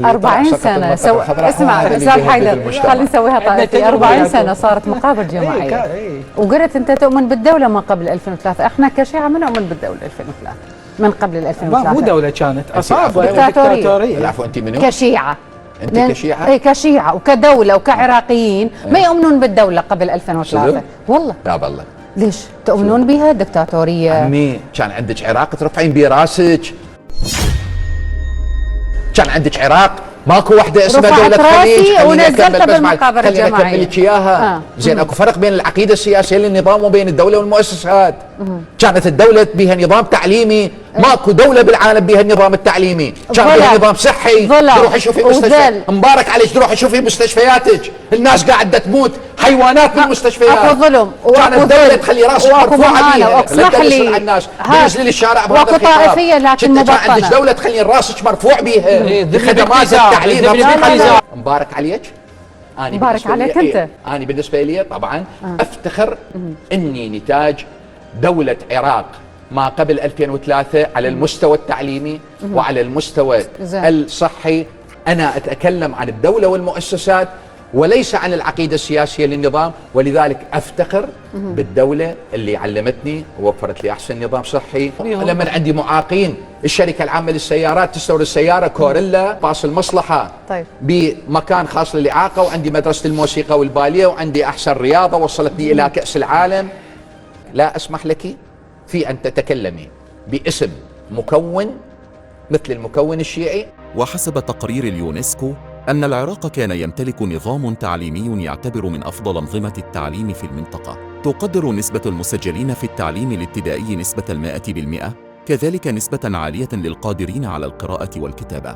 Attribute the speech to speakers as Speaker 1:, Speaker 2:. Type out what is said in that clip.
Speaker 1: 40 سنة اسمع أستاذ حيدر، خلينا نسويها طائفية. 40 سنة صارت مقابر جماعية، وقلت أنت تؤمن بالدولة ما قبل 2003. إحنا كشيعة ما نؤمن بالدولة 2003، من قبل 2003
Speaker 2: مو دولة كانت أصابة
Speaker 1: دكتاتورية.
Speaker 3: العفو، أنت منو؟
Speaker 1: كشيعة.
Speaker 3: أنت كشيعة؟
Speaker 1: إيه كشيعة وكدولة وكعراقيين ما يؤمنون بالدولة قبل 2003. والله
Speaker 3: لا بالله.
Speaker 1: ليش تؤمنون بها دكتاتورية؟
Speaker 3: عمي كان عندك عراق ترفعين بيه راسك، كان عندك عراق ماكو وحده اسمها دولة خليج.
Speaker 1: ونزلتها بالمقابر الجماعية.
Speaker 3: خليني اكمل لك اياها. زين اكو فرق بين العقيده السياسيه للنظام وبين الدوله والمؤسسات. كانت الدوله بها نظام تعليمي، ماكو دوله بالعالم بها النظام التعليمي، كان بها نظام صحي. تروحي شوفي مستشفى مبارك عليك، تروحي شوفي مستشفياتك، الناس قاعده تموت، حيوانات بالمستشفيات.
Speaker 1: اكو ظلم،
Speaker 3: كانت الدوله تخلي راسك مرفوعه بيها،
Speaker 1: واصلح لي
Speaker 3: الناس تنزلي الشارع بهذا
Speaker 1: الخطاب. واكو طائفيه لكن مبطنه.
Speaker 3: كان عندك دوله تخلي راسك مرفوع بيها، خدمات التعليم. مبارك عليك.
Speaker 1: مبارك عليك انت.
Speaker 3: أنا بالنسبة لي طبعا أفتخر أني نتاج دولة عراق ما قبل 2003 على المستوى التعليمي وعلى المستوى الصحي. أنا أتكلم عن الدولة والمؤسسات وليس عن العقيدة السياسية للنظام، ولذلك أفتخر بالدولة اللي علمتني ووفرت لي أحسن نظام صحي. لما عندي معاقين، الشركة العامة للسيارات تستورد السيارة كوريلا باص المصلحة
Speaker 1: طيب
Speaker 3: بمكان خاص للإعاقة، وعندي مدرسة الموسيقى والباليه، وعندي أحسن رياضة وصلتني إلى كأس العالم. لا أسمح لك في أن تتكلمي باسم مكون مثل المكون الشيعي.
Speaker 4: وحسب تقرير اليونسكو أن العراق كان يمتلك نظام تعليمي يعتبر من أفضل أنظمة التعليم في المنطقة. تقدر نسبة المسجلين في التعليم الابتدائي نسبة 100%، كذلك نسبة عالية للقادرين على القراءة والكتابة.